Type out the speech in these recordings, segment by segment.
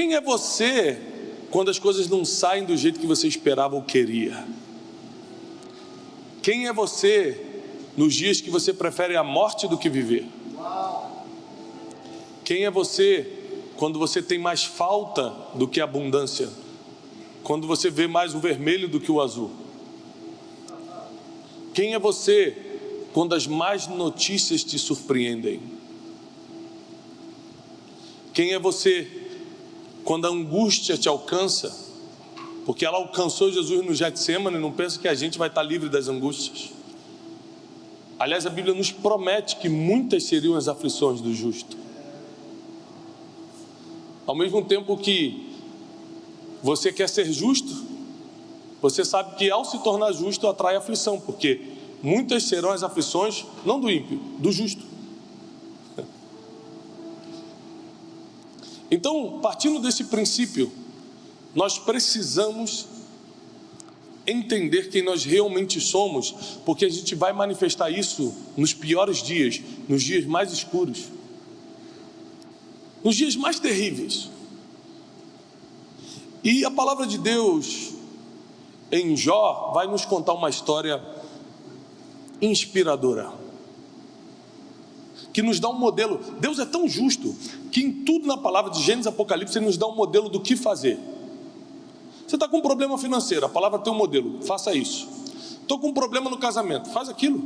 Quem é você quando as coisas não saem do jeito que você esperava ou queria? Quem é você nos dias que você prefere a morte do que viver? Quem é você quando você tem mais falta do que abundância? Quando você vê mais o vermelho do que o azul? Quem é você quando as más notícias te surpreendem? Quem é você quando a angústia te alcança? Porque ela alcançou Jesus no Getsemane, não pensa que a gente vai estar livre das angústias. Aliás, a Bíblia nos promete que muitas seriam as aflições do justo. Ao mesmo tempo que você quer ser justo, você sabe que ao se tornar justo atrai aflição, porque muitas serão as aflições, não do ímpio, do justo. Então, partindo desse princípio, nós precisamos entender quem nós realmente somos, porque a gente vai manifestar isso nos piores dias, nos dias mais escuros, nos dias mais terríveis. E a palavra de Deus em Jó vai nos contar uma história inspiradora, que nos dá um modelo. Deus é tão justo que em tudo na palavra de Gênesis e Apocalipse Ele nos dá um modelo do que fazer. Você está com um problema financeiro, a palavra tem um modelo, faça isso. Estou com um problema no casamento, faz aquilo.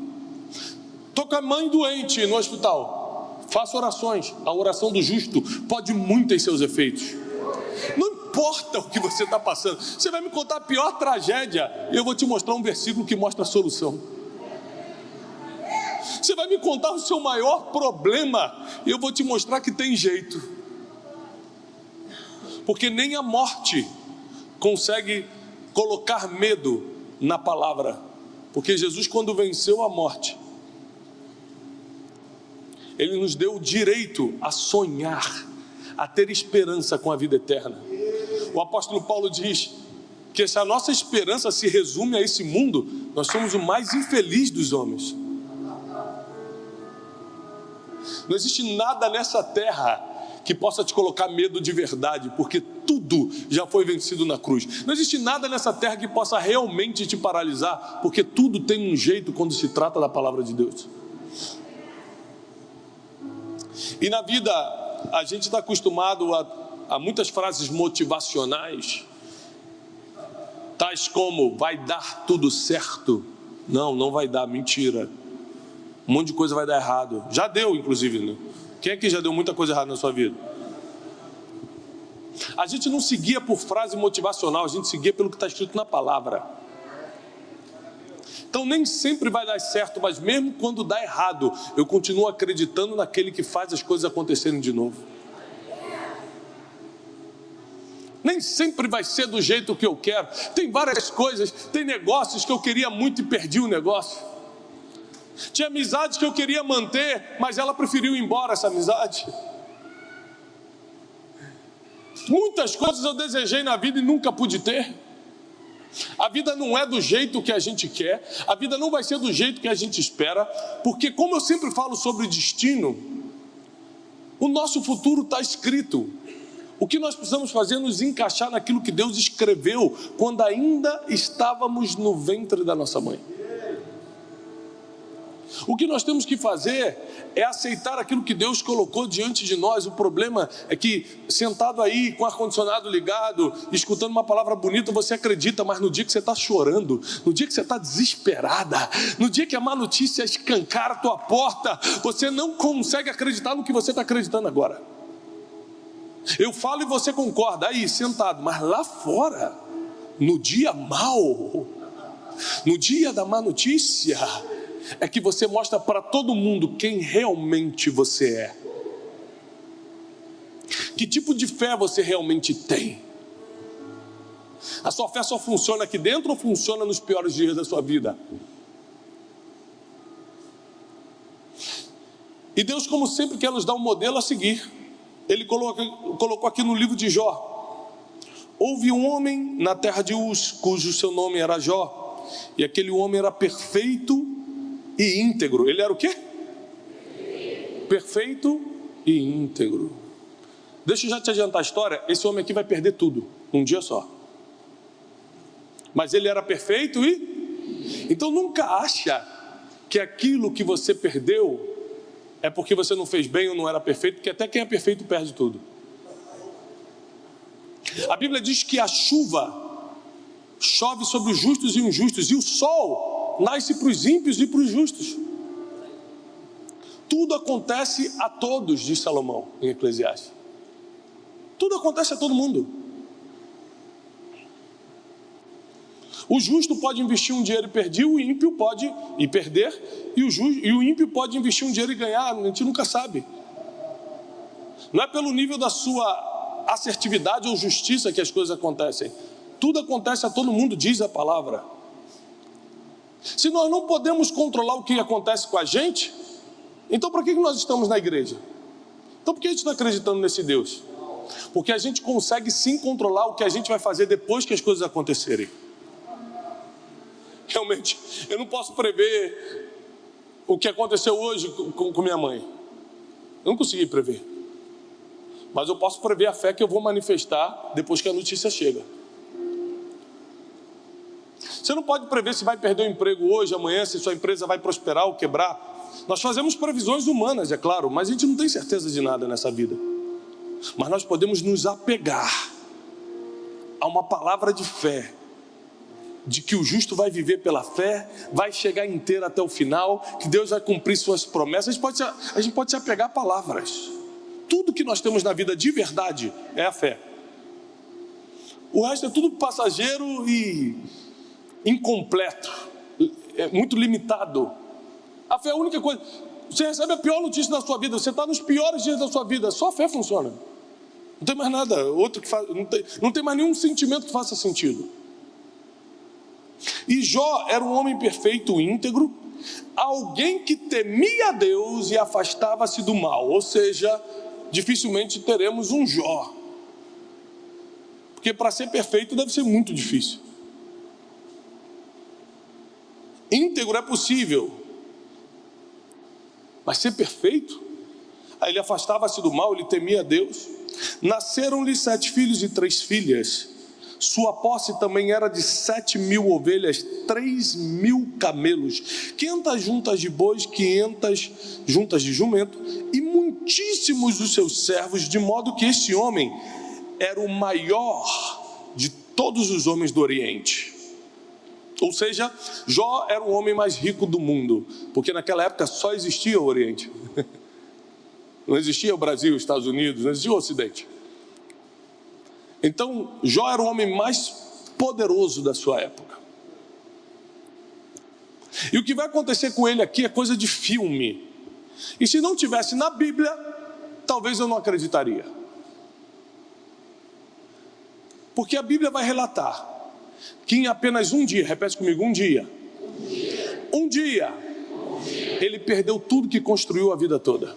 Estou com a mãe doente no hospital, faça orações. A oração do justo pode muito em seus efeitos. Não importa o que você está passando, você vai me contar a pior tragédia e eu vou te mostrar um versículo que mostra a solução. Você vai me contar o seu maior problema e eu vou te mostrar que tem jeito. Porque nem a morte consegue colocar medo na palavra. Porque Jesus, quando venceu a morte, Ele nos deu o direito a sonhar, a ter esperança com a vida eterna. O apóstolo Paulo diz que se a nossa esperança se resume a esse mundo, nós somos o mais infeliz dos homens. Não existe nada nessa terra que possa te colocar medo de verdade, porque tudo já foi vencido na cruz. Não existe nada nessa terra que possa realmente te paralisar, porque tudo tem um jeito quando se trata da palavra de Deus. E na vida a gente está acostumado a muitas frases motivacionais, tais como: vai dar tudo certo. Não, não vai dar, mentira. Um monte de coisa vai dar errado. Já deu, inclusive, né? Quem é que já deu muita coisa errada na sua vida? A gente não seguia por frase motivacional, a gente seguia pelo que está escrito na palavra. Então nem sempre vai dar certo, mas mesmo quando dá errado, eu continuo acreditando naquele que faz as coisas acontecerem de novo. Nem sempre vai ser do jeito que eu quero. Tem várias coisas, tem negócios que eu queria muito e perdi o negócio. Tinha amizades que eu queria manter, mas ela preferiu ir embora, essa amizade. Muitas coisas eu desejei na vida e nunca pude ter. A vida não é do jeito que a gente quer, a vida não vai ser do jeito que a gente espera, porque, como eu sempre falo sobre destino, o nosso futuro está escrito. O que nós precisamos fazer é nos encaixar naquilo que Deus escreveu quando ainda estávamos no ventre da nossa mãe. O que nós temos que fazer é aceitar aquilo que Deus colocou diante de nós. O problema é que, sentado aí com o ar-condicionado ligado, escutando uma palavra bonita, você acredita, mas no dia que você está chorando, no dia que você está desesperada, no dia que a má notícia escancara a tua porta, você não consegue acreditar no que você está acreditando agora. Eu falo e você concorda, aí sentado, mas lá fora, no dia mau, no dia da má notícia, é que você mostra para todo mundo quem realmente você é. Que tipo de fé você realmente tem? A sua fé só funciona aqui dentro ou funciona nos piores dias da sua vida? E Deus, como sempre, quer nos dar um modelo a seguir. Ele colocou aqui no livro de Jó: houve um homem na terra de Uz, cujo seu nome era Jó, e aquele homem era perfeito e íntegro. Ele era o quê? Perfeito e íntegro. Deixa eu já te adiantar a história. Esse homem aqui vai perder tudo, um dia só. Mas ele era perfeito e... Então nunca acha que aquilo que você perdeu é porque você não fez bem ou não era perfeito, porque até quem é perfeito perde tudo. A Bíblia diz que a chuva chove sobre os justos e injustos, e o sol nasce para os ímpios e para os justos. Tudo acontece a todos, diz Salomão em Eclesiastes. Tudo acontece a todo mundo. O justo pode investir um dinheiro e perder, o ímpio pode perder, e o ímpio pode investir um dinheiro e ganhar, a gente nunca sabe. Não é pelo nível da sua assertividade ou justiça que as coisas acontecem. Tudo acontece a todo mundo, diz a palavra. Se nós não podemos controlar o que acontece com a gente, então para que nós estamos na igreja? Então por que a gente está acreditando nesse Deus? Porque a gente consegue sim controlar o que a gente vai fazer depois que as coisas acontecerem. Realmente, eu não posso prever o que aconteceu hoje com minha mãe. Eu não consegui prever. Mas eu posso prever a fé que eu vou manifestar depois que a notícia chega. Você não pode prever se vai perder o emprego hoje, amanhã, se sua empresa vai prosperar ou quebrar. Nós fazemos previsões humanas, é claro, mas a gente não tem certeza de nada nessa vida. Mas nós podemos nos apegar a uma palavra de fé, de que o justo vai viver pela fé, vai chegar inteiro até o final, que Deus vai cumprir suas promessas. A gente pode se apegar a palavras. Tudo que nós temos na vida de verdade é a fé. O resto é tudo passageiro e incompleto, é muito limitado. A fé é a única coisa. Você recebe a pior notícia da sua vida, você está nos piores dias da sua vida, só a fé funciona. Não tem mais nada, outro que faz, não tem mais nenhum sentimento que faça sentido. E Jó era um homem perfeito, íntegro, alguém que temia a Deus e afastava-se do mal. Ou seja, dificilmente teremos um Jó, porque para ser perfeito deve ser muito difícil. Íntegro é possível, mas ser perfeito? Aí ele afastava-se do mal, ele temia a Deus. Nasceram-lhe 7 filhos e 3 filhas. Sua posse também era de 7.000 ovelhas, 3.000 camelos, 500 juntas de bois, 500 juntas de jumento, e muitíssimos dos seus servos, de modo que esse homem era o maior de todos os homens do Oriente. Ou seja, Jó era o homem mais rico do mundo, porque naquela época só existia o Oriente. Não existia o Brasil, os Estados Unidos, não existia o Ocidente. Então, Jó era o homem mais poderoso da sua época. E o que vai acontecer com ele aqui é coisa de filme. E se não tivesse na Bíblia, talvez eu não acreditaria. Porque a Bíblia vai relatar que em apenas um dia, repete comigo, um dia, ele perdeu tudo que construiu a vida toda.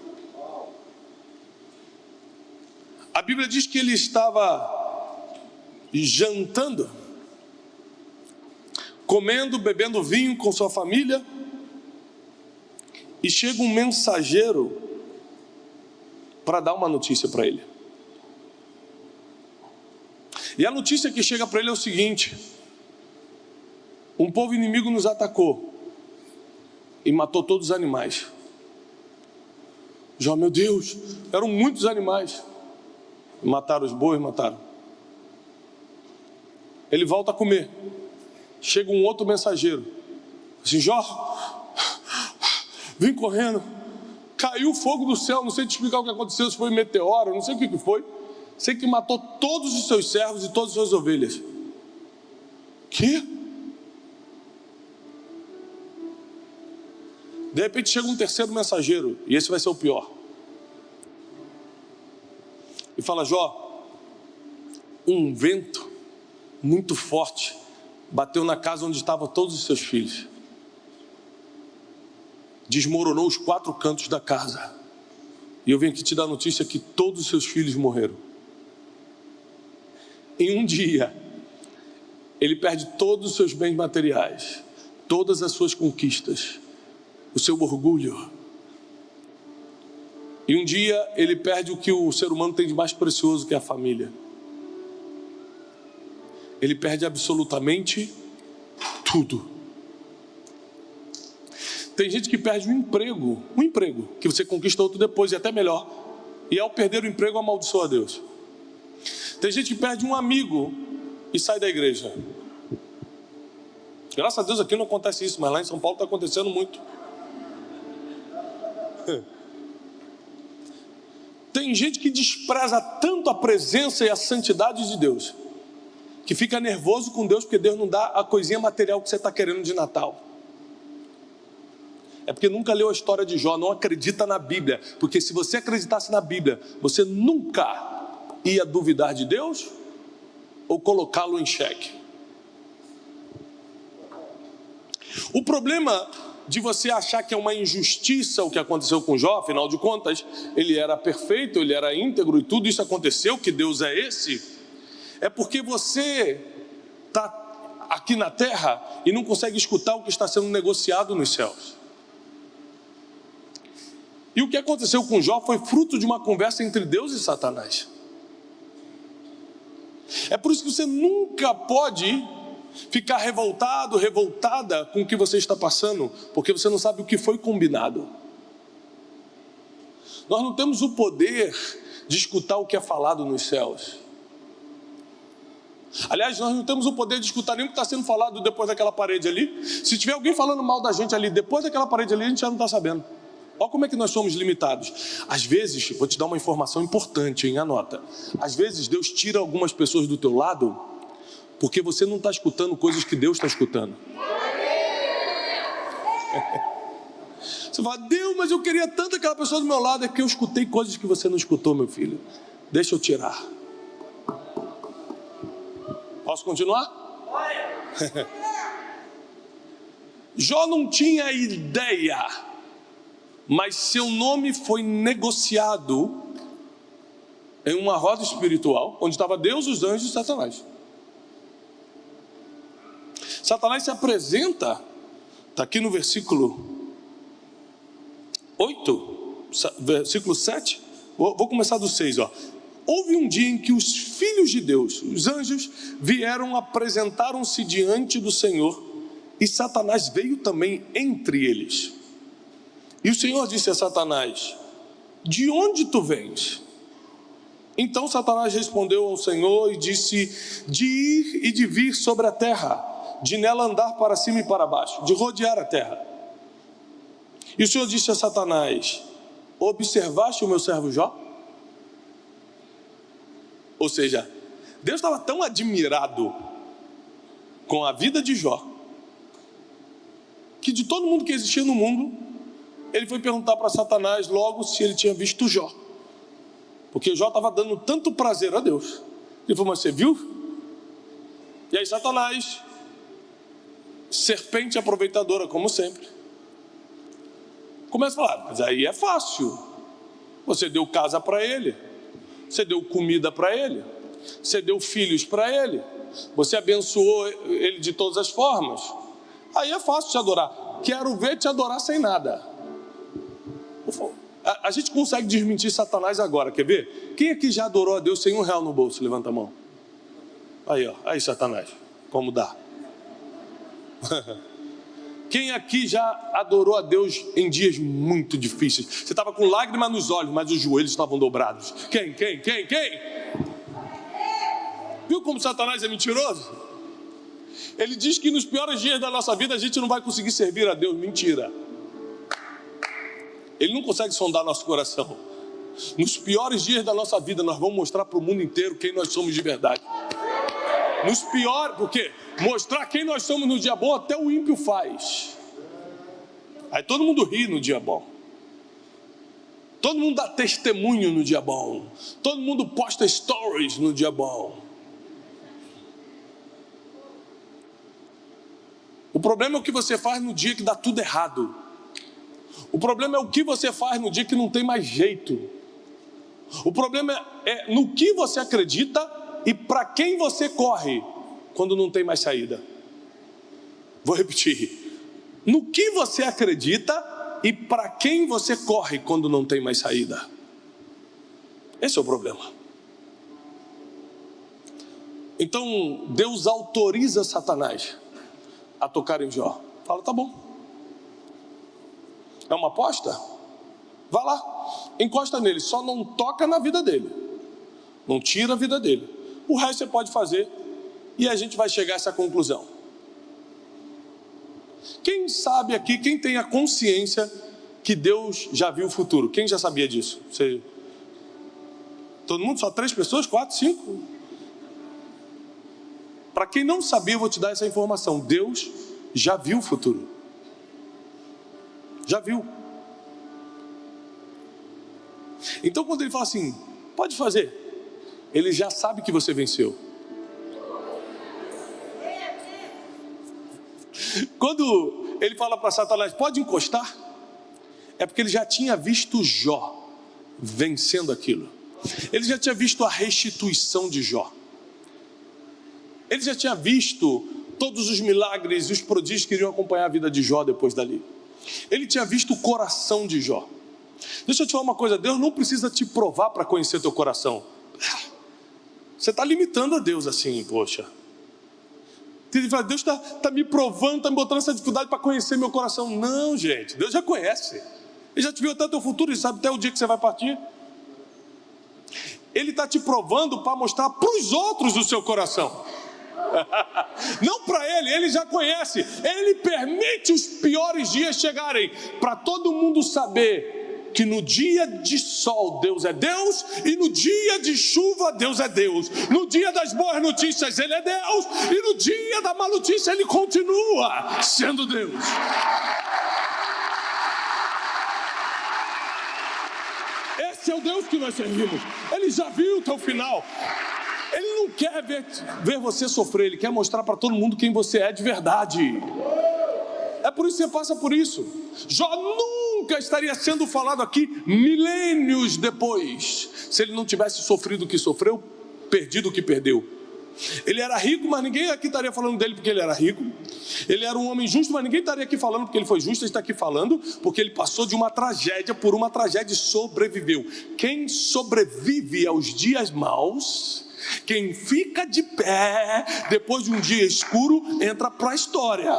A Bíblia diz que ele estava jantando, comendo, bebendo vinho com sua família, e chega um mensageiro para dar uma notícia para ele. E a notícia que chega para ele é o seguinte: um povo inimigo nos atacou e matou todos os animais. Jó, meu Deus, eram muitos animais. Mataram os bois, mataram. Ele volta a comer. Chega um outro mensageiro. Assim, Jó, vem correndo. Caiu fogo do céu, não sei te explicar o que aconteceu, se foi meteoro, não sei o que foi. Sei que matou todos os seus servos e todas as suas ovelhas. Que? De repente chega um terceiro mensageiro, e esse vai ser o pior. E fala, Jó, um vento muito forte bateu na casa onde estavam todos os seus filhos. Desmoronou os 4 cantos da casa. E eu venho aqui te dar a notícia que todos os seus filhos morreram. Em um dia, ele perde todos os seus bens materiais, todas as suas conquistas, o seu orgulho. E um dia ele perde o que o ser humano tem de mais precioso, que é a família. Ele perde absolutamente tudo. Tem gente que perde um emprego que você conquista outro depois, e até melhor. E ao perder o emprego, amaldiçoa a Deus. Tem gente que perde um amigo e sai da igreja. Graças a Deus aqui não acontece isso, mas lá em São Paulo está acontecendo muito. Tem gente que despreza tanto a presença e a santidade de Deus, que fica nervoso com Deus porque Deus não dá a coisinha material que você está querendo de Natal. É porque nunca leu a história de Jó, não acredita na Bíblia. Porque se você acreditasse na Bíblia, você nunca ia duvidar de Deus ou colocá-lo em xeque. O problema de você achar que é uma injustiça o que aconteceu com Jó, afinal de contas, ele era perfeito, ele era íntegro e tudo isso aconteceu, que Deus é esse, é porque você está aqui na terra e não consegue escutar o que está sendo negociado nos céus. E o que aconteceu com Jó foi fruto de uma conversa entre Deus e Satanás. É por isso que você nunca pode ficar revoltado, revoltada com o que você está passando, porque você não sabe o que foi combinado. Nós não temos o poder de escutar o que é falado nos céus. Aliás, nós não temos o poder de escutar nem o que está sendo falado depois daquela parede ali. Se tiver alguém falando mal da gente ali, depois daquela parede ali, a gente já não está sabendo. Olha como é que nós somos limitados. Às vezes, vou te dar uma informação importante, hein? Anota. Às vezes Deus tira algumas pessoas do teu lado porque você não está escutando coisas que Deus está escutando. Você fala, Deus, mas eu queria tanto aquela pessoa do meu lado. É porque eu escutei coisas que você não escutou, meu filho. Deixa eu tirar. Posso continuar? Jó não tinha ideia, mas seu nome foi negociado em uma roda espiritual, onde estava Deus, os anjos e Satanás. Satanás se apresenta, está aqui no versículo 8, versículo 7, vou começar do 6, ó. Houve um dia em que os filhos de Deus, os anjos, apresentaram-se diante do Senhor, e Satanás veio também entre eles. E o Senhor disse a Satanás, de onde tu vens? Então Satanás respondeu ao Senhor e disse, de ir e de vir sobre a terra, de nela andar para cima e para baixo, de rodear a terra. E o Senhor disse a Satanás, observaste o meu servo Jó? Ou seja, Deus estava tão admirado com a vida de Jó, que de todo mundo que existia no mundo, ele foi perguntar para Satanás logo se ele tinha visto Jó, porque Jó estava dando tanto prazer a Deus. Ele falou, mas você viu? E aí Satanás, serpente aproveitadora como sempre, começa a falar, mas aí é fácil, você deu casa para ele, você deu comida para ele, você deu filhos para ele, você abençoou ele de todas as formas, aí é fácil te adorar. Quero ver te adorar sem nada. A gente consegue desmentir Satanás agora, quer ver? Quem aqui já adorou a Deus sem R$1 no bolso? Levanta a mão. Aí, ó, aí Satanás, como dá? Quem aqui já adorou a Deus em dias muito difíceis? Você estava com lágrimas nos olhos, mas os joelhos estavam dobrados. Quem? Viu como Satanás é mentiroso? Ele diz que nos piores dias da nossa vida a gente não vai conseguir servir a Deus. Mentira. Ele não consegue sondar nosso coração. Nos piores dias da nossa vida nós vamos mostrar para o mundo inteiro quem nós somos de verdade. Nos piores, porque mostrar quem nós somos no dia bom até o ímpio faz. Aí todo mundo ri no dia bom. Todo mundo dá testemunho no dia bom. Todo mundo posta stories no dia bom. O problema é o que você faz no dia que dá tudo errado. O problema é o que você faz no dia que não tem mais jeito. O problema é no que você acredita e para quem você corre quando não tem mais saída. Vou repetir. No que você acredita e para quem você corre quando não tem mais saída. Esse é o problema. Então Deus autoriza Satanás a tocar em Jó. Fala, tá bom. É uma aposta? Vá lá, encosta nele, só não toca na vida dele, não tira a vida dele. O resto você pode fazer e a gente vai chegar a essa conclusão. Quem sabe aqui, quem tem a consciência que Deus já viu o futuro? Quem já sabia disso? Você... Todo mundo? Só 3 pessoas? 4, 5? Para quem não sabia, eu vou te dar essa informação. Deus já viu o futuro. Já viu. Então quando ele fala assim, pode fazer, ele já sabe que você venceu. Quando ele fala para Satanás, pode encostar, é porque ele já tinha visto Jó vencendo aquilo. Ele já tinha visto a restituição de Jó. Ele já tinha visto todos os milagres e os prodígios que iriam acompanhar a vida de Jó depois dali. Ele tinha visto o coração de Jó. Deixa eu te falar uma coisa, Deus não precisa te provar para conhecer teu coração. Você está limitando a Deus assim, poxa. Ele fala, Deus está me provando, está me botando essa dificuldade para conhecer meu coração. Não, gente, Deus já conhece. Ele já te viu até o teu futuro, ele sabe até o dia que você vai partir. Ele está te provando para mostrar para os outros o seu coração. Não para ele já conhece. Ele permite os piores dias chegarem para todo mundo saber que no dia de sol Deus é Deus e no dia de chuva Deus é Deus. No dia das boas notícias Ele é Deus e no dia da má notícia Ele continua sendo Deus. Esse é o Deus que nós servimos. Ele já viu o teu final. Ele não quer ver você sofrer, ele quer mostrar para todo mundo quem você é de verdade. É por isso que você passa por isso. Jó nunca estaria sendo falado aqui milênios depois, se ele não tivesse sofrido o que sofreu, perdido o que perdeu. Ele era rico, mas ninguém aqui estaria falando dele porque ele era rico. Ele era um homem justo, mas ninguém estaria aqui falando porque ele foi justo. Ele está aqui falando porque ele passou de uma tragédia, por uma tragédia e sobreviveu. Quem sobrevive aos dias maus, quem fica de pé depois de um dia escuro, entra para a história.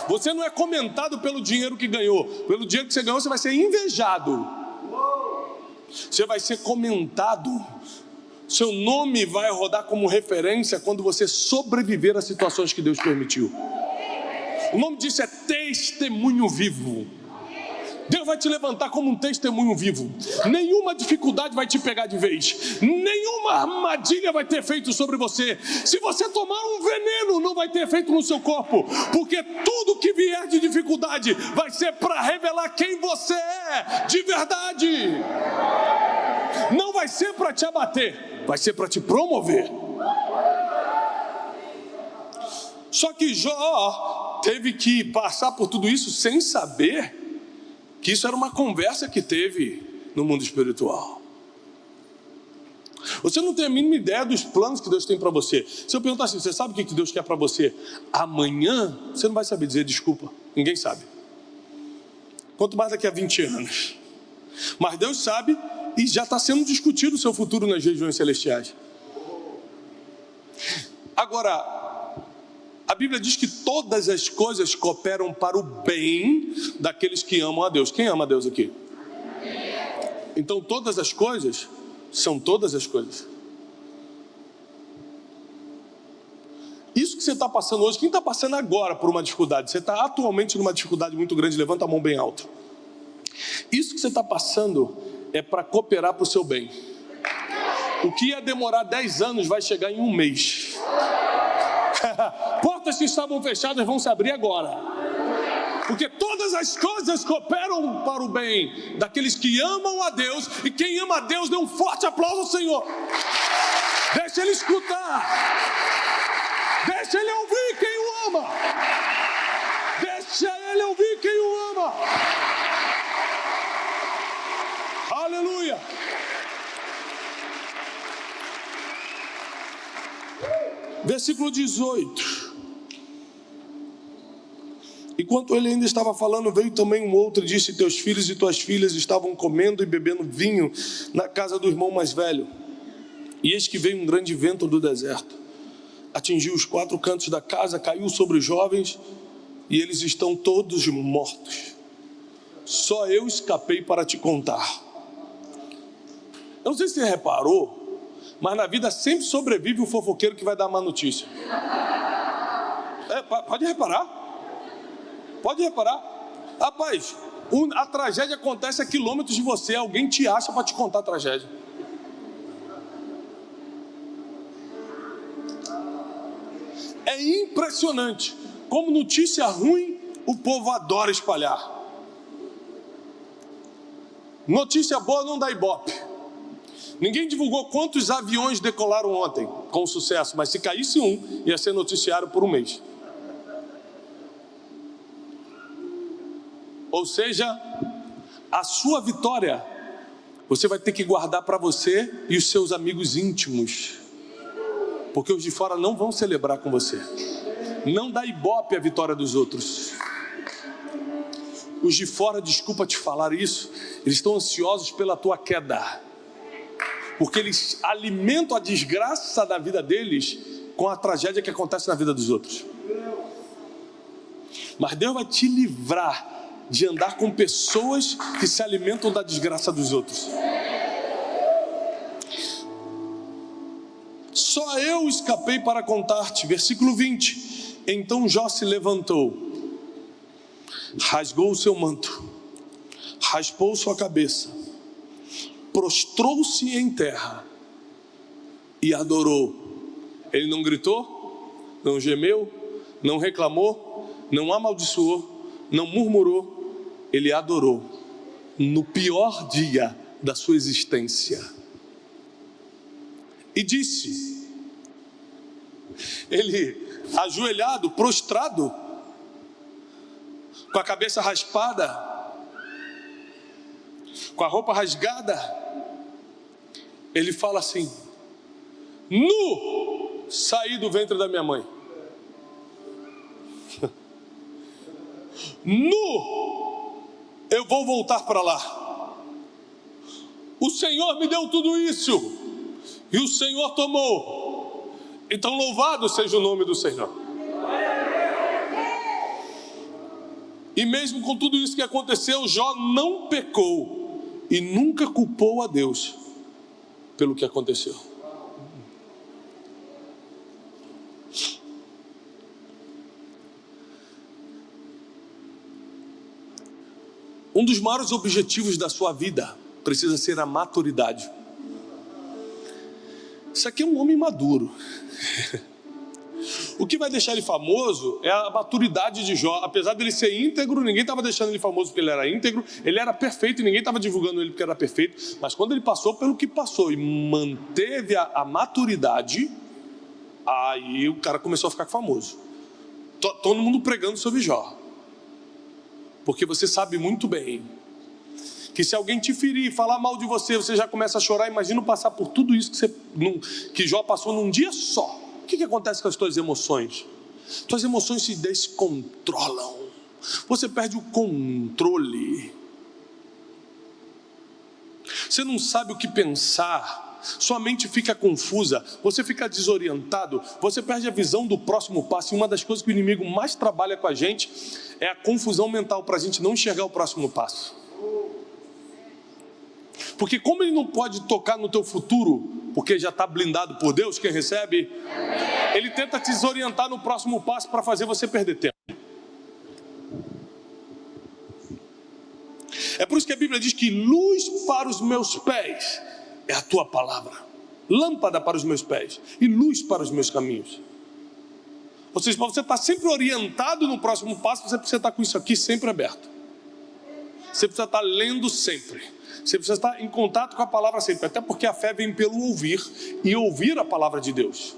Você não é comentado pelo dinheiro que ganhou. Pelo dinheiro que você ganhou, você vai ser invejado. Você vai ser comentado. Seu nome vai rodar como referência quando você sobreviver às situações que Deus permitiu. O nome disso é testemunho vivo. Deus vai te levantar como um testemunho vivo. Nenhuma dificuldade vai te pegar de vez. Nenhuma armadilha vai ter efeito sobre você. Se você tomar um veneno, não vai ter efeito no seu corpo. Porque tudo que vier de dificuldade vai ser para revelar quem você é de verdade. Não vai ser para te abater, vai ser para te promover. Só que Jó teve que passar por tudo isso sem saber que isso era uma conversa que teve no mundo espiritual. Você não tem a mínima ideia dos planos que Deus tem para você. Se eu perguntar assim, você sabe o que Deus quer para você amanhã? Você não vai saber dizer desculpa. Ninguém sabe. Quanto mais daqui a 20 anos. Mas Deus sabe e já está sendo discutido o seu futuro nas regiões celestiais. Agora, a Bíblia diz que todas as coisas cooperam para o bem daqueles que amam a Deus. Quem ama a Deus aqui? Então todas as coisas são todas as coisas. Isso que você está passando hoje, quem está passando agora por uma dificuldade? Você está atualmente numa dificuldade muito grande, levanta a mão bem alto. Isso que você está passando é para cooperar para o seu bem. O que ia demorar 10 anos vai chegar em 1 mês. Portas que estavam fechadas vão se abrir agora. Porque todas as coisas cooperam para o bem daqueles que amam a Deus. E quem ama a Deus, dê um forte aplauso ao Senhor. Deixa Ele escutar. Deixa Ele ouvir quem o ama. Deixa Ele ouvir quem o ama. Aleluia. Versículo 18. E Enquanto ele ainda estava falando, veio também um outro e disse: teus filhos e tuas filhas estavam comendo e bebendo vinho na casa do irmão mais velho. E eis que veio um grande vento do deserto, atingiu os 4 cantos da casa, caiu sobre os jovens, e eles estão todos mortos. Só eu escapei para te contar. Eu não sei se você reparou, mas na vida sempre sobrevive o fofoqueiro que vai dar má notícia. Pode reparar. Pode reparar. Rapaz, a tragédia acontece a quilômetros de você. Alguém te acha para te contar a tragédia. É impressionante como notícia ruim o povo adora espalhar. Notícia boa não dá ibope. Ninguém divulgou quantos aviões decolaram ontem com sucesso, mas se caísse um, ia ser noticiário por um mês. Ou seja, a sua vitória você vai ter que guardar para você e os seus amigos íntimos, porque os de fora não vão celebrar com você. Não dá ibope a vitória dos outros. Os de fora, desculpa te falar isso, eles estão ansiosos pela tua queda, porque eles alimentam a desgraça da vida deles com a tragédia que acontece na vida dos outros. Mas Deus vai te livrar de andar com pessoas que se alimentam da desgraça dos outros. Só eu escapei para contar-te. Versículo 20. Então Jó se levantou, rasgou o seu manto, raspou sua cabeça, prostrou-se em terra e adorou. Ele não gritou, não gemeu, não reclamou, não amaldiçoou, não murmurou. Ele adorou no pior dia da sua existência. E disse, ele ajoelhado, prostrado, com a cabeça raspada, com a roupa rasgada, ele fala assim: nu saí do ventre da minha mãe, nu eu vou voltar para lá. O Senhor me deu tudo isso e o Senhor tomou. Então louvado seja o nome do Senhor. E mesmo com tudo isso que aconteceu, Jó não pecou e nunca culpou a Deus pelo que aconteceu. Um dos maiores objetivos da sua vida precisa ser a maturidade. Isso aqui é um homem maduro. O que vai deixar ele famoso é a maturidade de Jó. Apesar dele ser íntegro, ninguém estava deixando ele famoso porque ele era íntegro. Ele era perfeito e ninguém estava divulgando ele porque era perfeito. Mas quando ele passou pelo que passou e manteve a maturidade, aí o cara começou a ficar famoso. Todo mundo pregando sobre Jó. Porque você sabe muito bem que se alguém te ferir, falar mal de você, você já começa a chorar. Imagina passar por tudo isso que Jó passou num dia só. O que acontece com as tuas emoções? Tuas emoções se descontrolam. Você perde o controle. Você não sabe o que pensar. Sua mente fica confusa. Você fica desorientado. Você perde a visão do próximo passo. E uma das coisas que o inimigo mais trabalha com a gente é a confusão mental, para a gente não enxergar o próximo passo. Porque como ele não pode tocar no teu futuro, porque já está blindado por Deus, quem recebe, ele tenta te desorientar no próximo passo para fazer você perder tempo. É por isso que a Bíblia diz que luz para os meus pés é a tua palavra, lâmpada para os meus pés e luz para os meus caminhos. Ou seja, para você estar sempre orientado no próximo passo, você precisa estar com isso aqui sempre aberto. Você precisa estar lendo sempre. Você precisa estar em contato com a palavra sempre. Até porque a fé vem pelo ouvir e ouvir a palavra de Deus.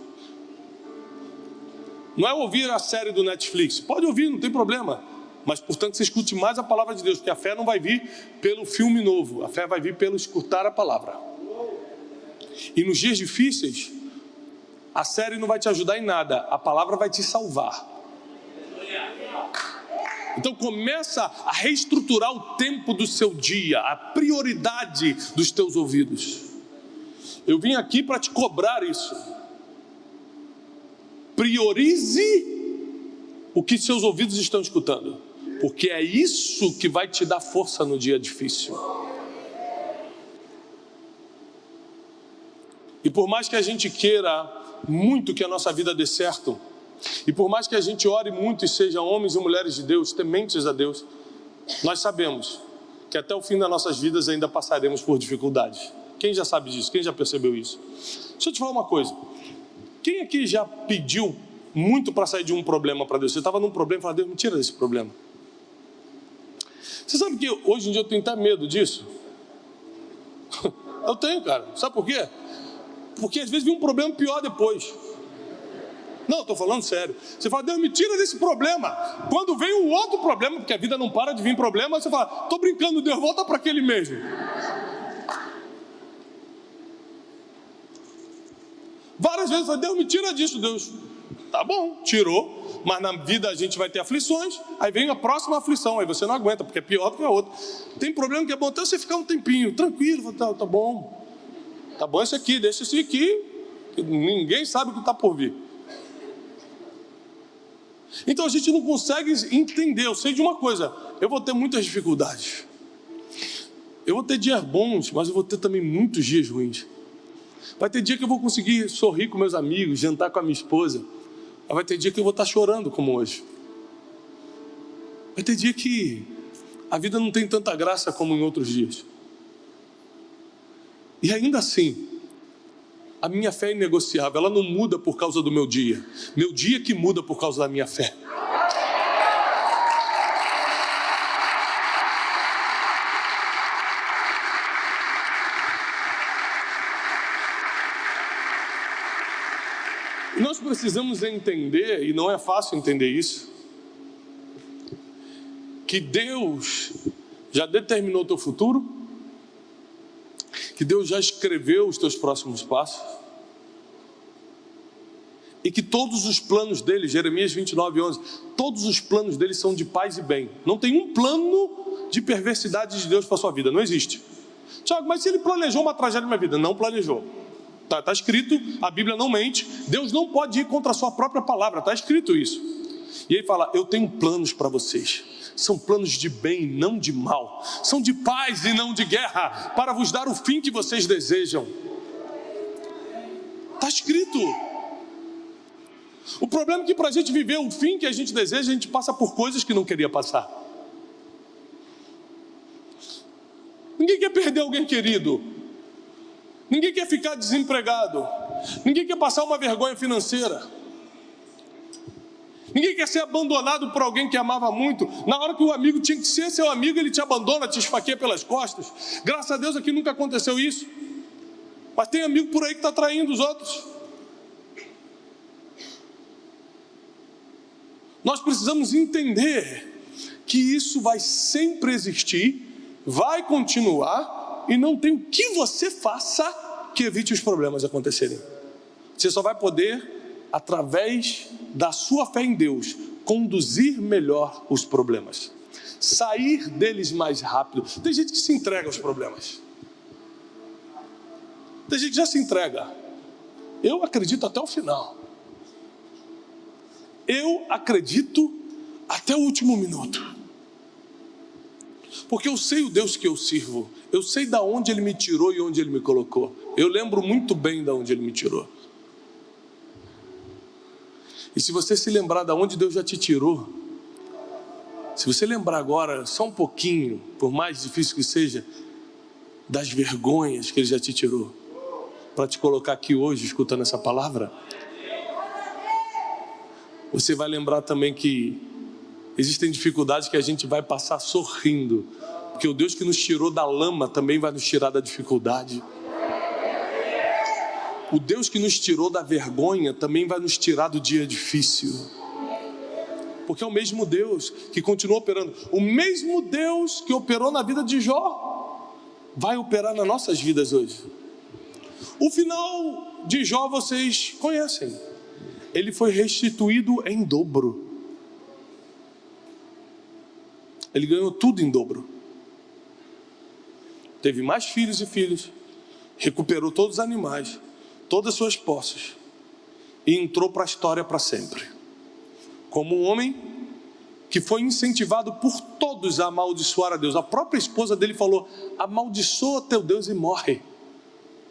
Não é ouvir a série do Netflix. Pode ouvir, não tem problema. Mas, portanto, você escute mais a palavra de Deus. Porque a fé não vai vir pelo filme novo. A fé vai vir pelo escutar a palavra. E nos dias difíceis, a série não vai te ajudar em nada. A palavra vai te salvar. Então começa a reestruturar o tempo do seu dia, a prioridade dos teus ouvidos. Eu vim aqui para te cobrar isso. Priorize o que seus ouvidos estão escutando, porque é isso que vai te dar força no dia difícil. E por mais que a gente queira muito que a nossa vida dê certo, e por mais que a gente ore muito e sejam homens e mulheres de Deus, tementes a Deus, nós sabemos que até o fim das nossas vidas ainda passaremos por dificuldades. Quem já sabe disso? Quem já percebeu isso? Deixa eu te falar uma coisa. Quem aqui já pediu muito para sair de um problema para Deus? Você estava num problema e falou: Deus, me tira desse problema. Você sabe que hoje em dia eu tenho até medo disso? Eu tenho, cara. Sabe por quê? Porque às vezes vem um problema pior depois. Não, estou falando sério. Você fala: Deus, me tira desse problema. Quando vem um outro problema, porque a vida não para de vir problema, você fala: estou brincando, Deus, volta para aquele mesmo. Várias vezes eu falo: Deus, me tira disso. Deus, tá bom, tirou. Mas na vida a gente vai ter aflições. Aí vem a próxima aflição. Aí você não aguenta, porque é pior do que a outra. Tem problema que é bom até você ficar um tempinho tranquilo. Tá bom. Tá bom esse aqui, deixa esse aqui. Ninguém sabe o que está por vir. Então a gente não consegue entender. Eu sei de uma coisa: eu vou ter muitas dificuldades. Eu vou ter dias bons, mas eu vou ter também muitos dias ruins. Vai ter dia que eu vou conseguir sorrir com meus amigos, jantar com a minha esposa. Mas vai ter dia que eu vou estar chorando como hoje. Vai ter dia que a vida não tem tanta graça como em outros dias. E ainda assim, a minha fé é inegociável. Ela não muda por causa do meu dia. Meu dia que muda por causa da minha fé. Nós precisamos entender, e não é fácil entender isso, que Deus já determinou o teu futuro, que Deus já escreveu os teus próximos passos, e que todos os planos dele, Jeremias 29:11, todos os planos dele são de paz e bem. Não tem um plano de perversidade de Deus para a sua vida, não existe. Tiago, mas se ele planejou uma tragédia na minha vida? Não planejou. Está escrito, a Bíblia não mente. Deus não pode ir contra a sua própria palavra, está escrito isso. E ele fala: eu tenho planos para vocês. São planos de bem e não de mal. São de paz e não de guerra, para vos dar o fim que vocês desejam. Está escrito. O problema é que para a gente viver o fim que a gente deseja, a gente passa por coisas que não queria passar. Ninguém quer perder alguém querido. Ninguém quer ficar desempregado. Ninguém quer passar uma vergonha financeira. Ninguém quer ser abandonado por alguém que amava muito. Na hora que o amigo tinha que ser seu amigo, ele te abandona, te esfaqueia pelas costas. Graças a Deus aqui nunca aconteceu isso. Mas tem amigo por aí que está traindo os outros. Nós precisamos entender que isso vai sempre existir, vai continuar, e não tem o que você faça que evite os problemas acontecerem. Você só vai poder, através da sua fé em Deus, conduzir melhor os problemas, sair deles mais rápido. Tem gente que se entrega aos problemas. Tem gente que já se entrega. Eu acredito até o final. Eu acredito até o último minuto. Porque eu sei o Deus que eu sirvo. Eu sei de onde Ele me tirou e onde Ele me colocou. Eu lembro muito bem de onde Ele me tirou. E se você se lembrar de onde Deus já te tirou, se você lembrar agora, só um pouquinho, por mais difícil que seja, das vergonhas que Ele já te tirou, para te colocar aqui hoje, escutando essa palavra, você vai lembrar também que existem dificuldades que a gente vai passar sorrindo, porque o Deus que nos tirou da lama também vai nos tirar da dificuldade. O Deus que nos tirou da vergonha também vai nos tirar do dia difícil. Porque é o mesmo Deus que continua operando. O mesmo Deus que operou na vida de Jó vai operar nas nossas vidas hoje. O final de Jó vocês conhecem. Ele foi restituído em dobro. Ele ganhou tudo em dobro. Teve mais filhos e filhas, recuperou todos os animais, todas as suas posses, e entrou para a história para sempre. Como um homem que foi incentivado por todos a amaldiçoar a Deus. A própria esposa dele falou: amaldiçoa teu Deus e morre.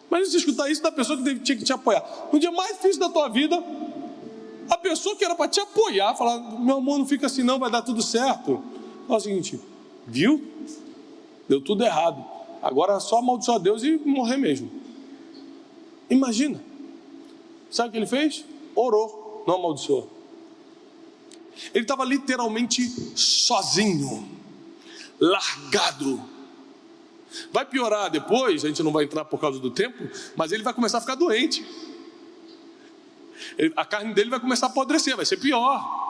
Mas você escutar isso da pessoa que tinha que te apoiar. No dia mais difícil da tua vida, a pessoa que era para te apoiar, falar: meu amor, não fica assim não, vai dar tudo certo. Fala o seguinte: viu? Deu tudo errado. Agora é só amaldiçoar a Deus e morrer mesmo. Imagina. Sabe o que ele fez? Orou, não amaldiçoou. Ele estava literalmente sozinho, largado. Vai piorar depois, a gente não vai entrar por causa do tempo, mas ele vai começar a ficar doente. A carne dele vai começar a apodrecer, vai ser pior.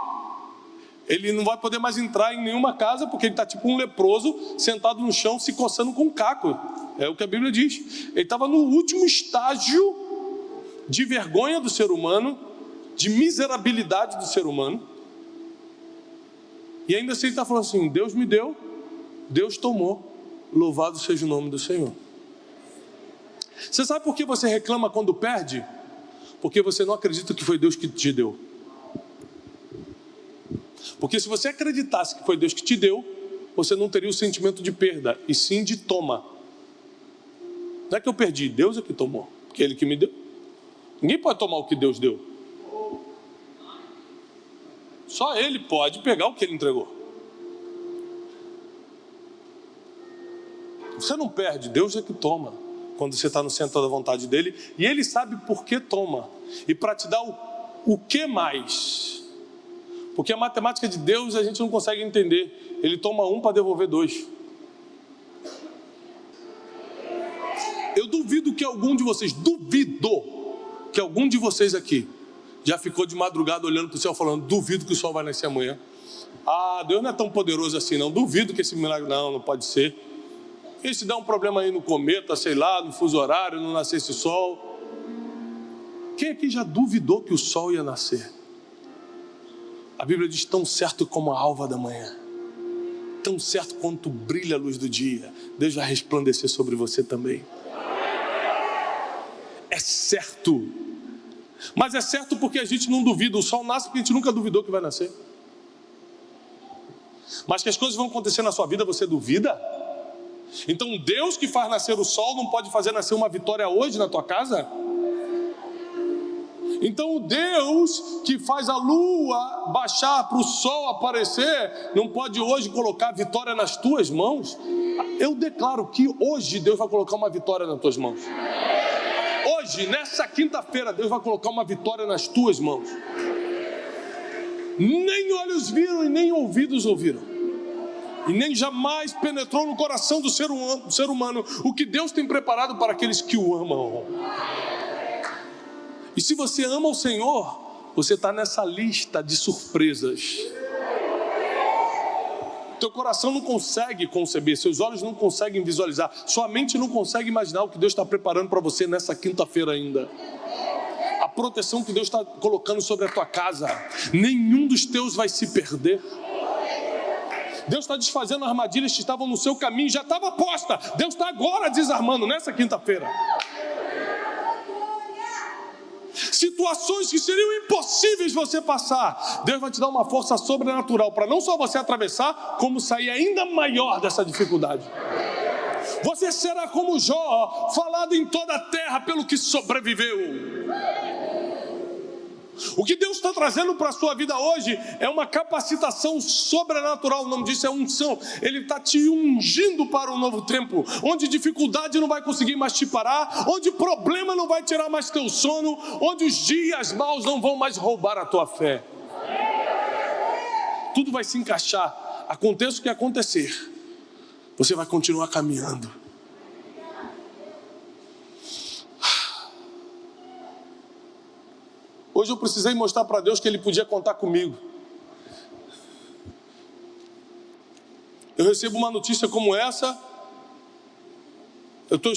Ele não vai poder mais entrar em nenhuma casa, porque ele está tipo um leproso, sentado no chão, se coçando com um caco. É o que a Bíblia diz. Ele estava no último estágio de vergonha do ser humano, de miserabilidade do ser humano. E ainda assim ele está falando assim: Deus me deu, Deus tomou, louvado seja o nome do Senhor. Você sabe por que você reclama quando perde? Porque você não acredita que foi Deus que te deu. Porque se você acreditasse que foi Deus que te deu, você não teria o sentimento de perda, e sim de toma. Não é que eu perdi, Deus é que tomou, porque Ele que me deu. Ninguém pode tomar o que Deus deu. Só Ele pode pegar o que Ele entregou. Você não perde, Deus é que toma, quando você está no centro da vontade dEle, e Ele sabe por que toma, e para te dar o que mais. Porque a matemática de Deus a gente não consegue entender. Ele toma um para devolver dois. Eu duvido que algum de vocês, aqui já ficou de madrugada olhando para o céu falando: duvido que o sol vai nascer amanhã. Ah, Deus não é tão poderoso assim não, duvido que esse milagre, não pode ser. E se dá um problema aí no cometa, sei lá, no fuso horário, não nascer esse sol. Quem aqui já duvidou que o sol ia nascer? A Bíblia diz: tão certo como a alva da manhã, tão certo quanto brilha a luz do dia, Deus vai resplandecer sobre você também. É certo. Mas é certo porque a gente não duvida. O sol nasce porque a gente nunca duvidou que vai nascer. Mas que as coisas vão acontecer na sua vida, você duvida? Então Deus que faz nascer o sol não pode fazer nascer uma vitória hoje na tua casa? Então o Deus que faz a lua baixar para o sol aparecer, não pode hoje colocar a vitória nas tuas mãos? Eu declaro que hoje Deus vai colocar uma vitória nas tuas mãos. Hoje, nessa quinta-feira, Deus vai colocar uma vitória nas tuas mãos. Nem olhos viram e nem ouvidos ouviram, e nem jamais penetrou no coração do ser humano o que Deus tem preparado para aqueles que o amam. E se você ama o Senhor, você está nessa lista de surpresas. Teu coração não consegue conceber, seus olhos não conseguem visualizar, sua mente não consegue imaginar o que Deus está preparando para você nessa quinta-feira ainda. A proteção que Deus está colocando sobre a tua casa, nenhum dos teus vai se perder. Deus está desfazendo armadilhas que estavam no seu caminho, já estava posta. Deus está agora desarmando nessa quinta-feira. Situações que seriam impossíveis você passar, Deus vai te dar uma força sobrenatural para não só você atravessar, como sair ainda maior dessa dificuldade. Você será como Jó, falado em toda a terra pelo que sobreviveu. O que Deus está trazendo para a sua vida hoje é uma capacitação sobrenatural. O nome disso é unção. Ele está te ungindo para um novo tempo, onde dificuldade não vai conseguir mais te parar, onde problema não vai tirar mais teu sono, onde os dias maus não vão mais roubar a tua fé. Tudo vai se encaixar. Aconteça o que acontecer, você vai continuar caminhando. Hoje eu precisei mostrar para Deus que Ele podia contar comigo. Eu recebo uma notícia como essa, eu estou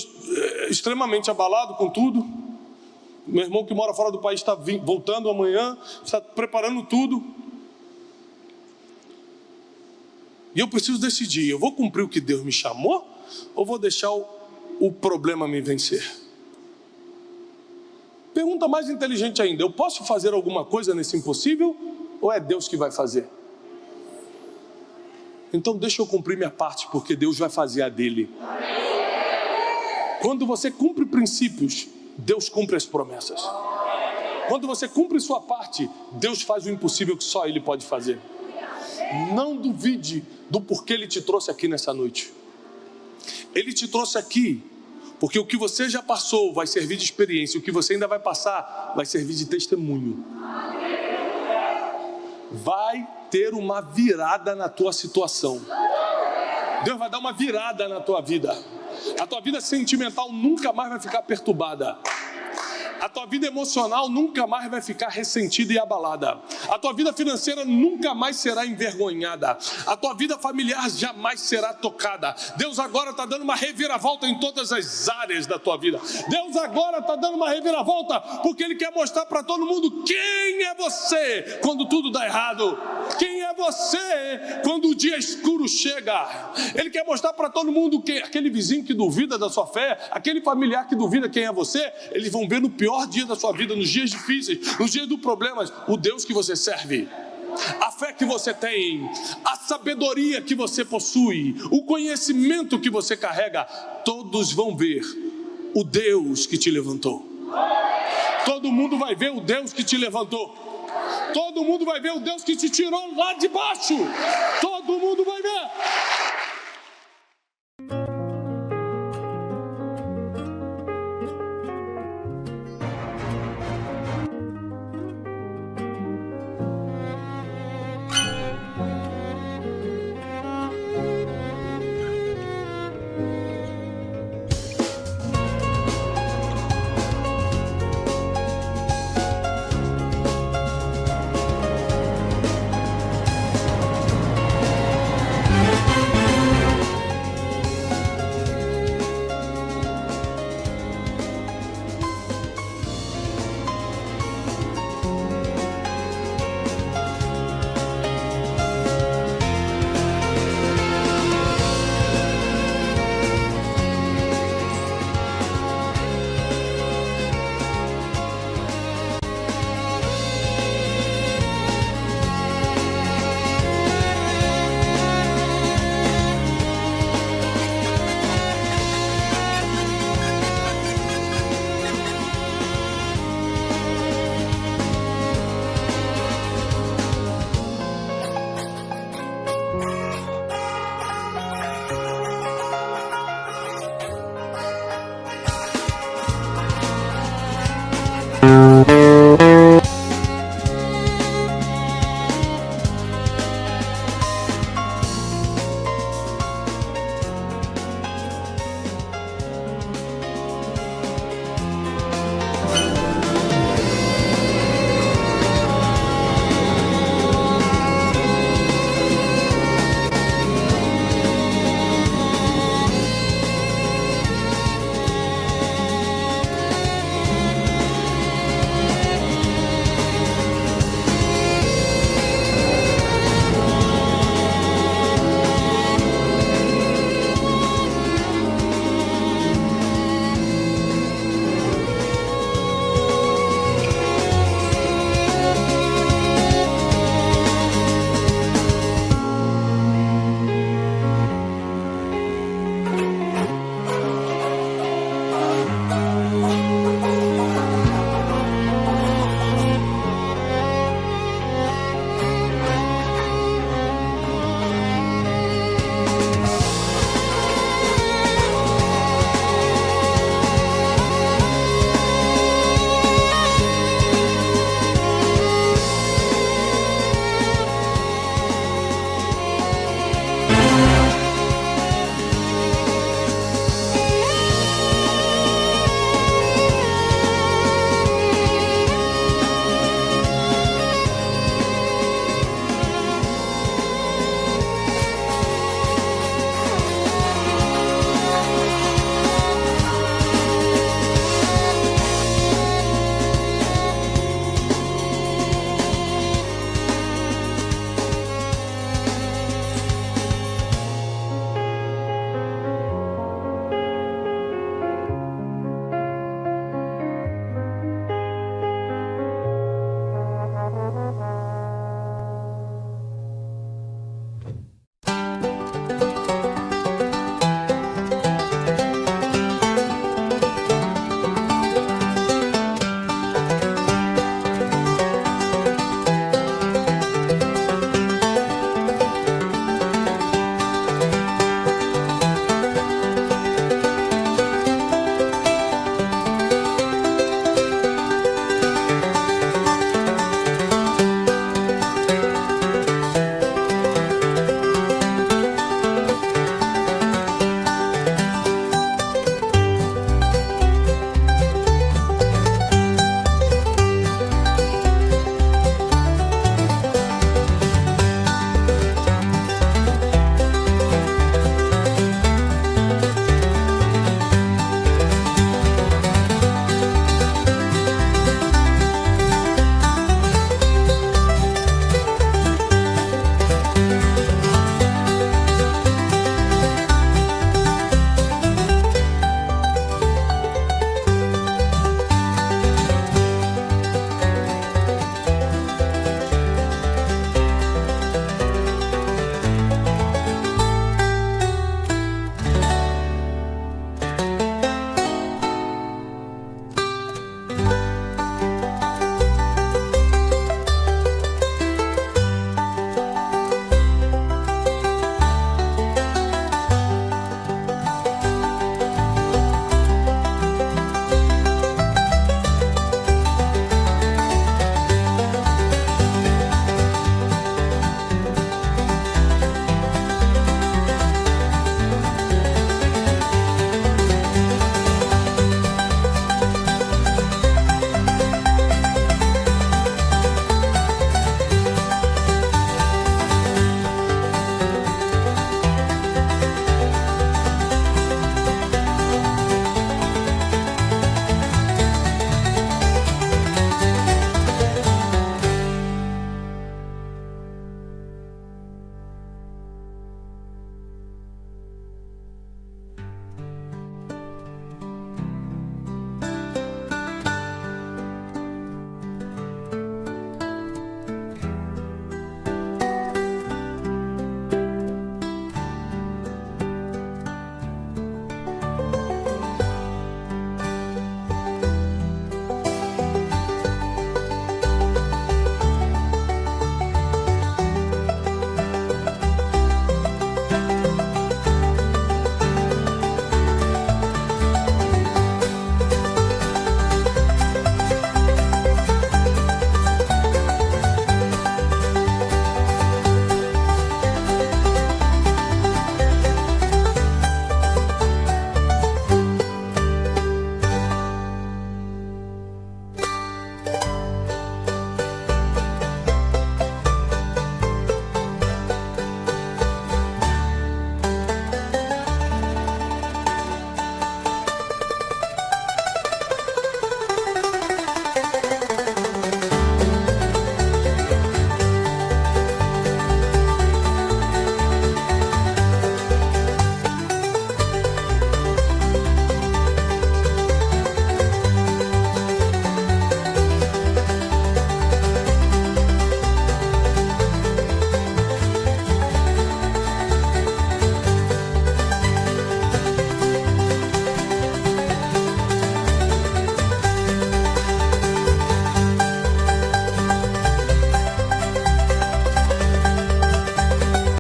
extremamente abalado com tudo. Meu irmão que mora fora do país está voltando amanhã, está preparando tudo. E eu preciso decidir, eu vou cumprir o que Deus me chamou ou vou deixar o problema me vencer? Pergunta mais inteligente ainda, eu posso fazer alguma coisa nesse impossível ou é Deus que vai fazer? Então deixa eu cumprir minha parte, porque Deus vai fazer a dele. Quando você cumpre princípios, Deus cumpre as promessas. Quando você cumpre sua parte, Deus faz o impossível que só Ele pode fazer. Não duvide do porquê Ele te trouxe aqui nessa noite. Ele te trouxe aqui porque o que você já passou vai servir de experiência, o que você ainda vai passar vai servir de testemunho. Vai ter uma virada na tua situação. Deus vai dar uma virada na tua vida. A tua vida sentimental nunca mais vai ficar perturbada. A tua vida emocional nunca mais vai ficar ressentida e abalada. A tua vida financeira nunca mais será envergonhada. A tua vida familiar jamais será tocada. Deus agora está dando uma reviravolta em todas as áreas da tua vida. Deus agora está dando uma reviravolta porque Ele quer mostrar para todo mundo quem é você quando tudo dá errado. Quem é você quando o dia escuro chega. Ele quer mostrar para todo mundo que aquele vizinho que duvida da sua fé, aquele familiar que duvida quem é você, eles vão ver no pior dia da sua vida, nos dias difíceis, nos dias dos problemas, o Deus que você serve, a fé que você tem, a sabedoria que você possui, o conhecimento que você carrega, todos vão ver o Deus que te levantou. Todo mundo vai ver o Deus que te levantou. Todo mundo vai ver o Deus que te tirou lá de baixo. Todo mundo vai ver.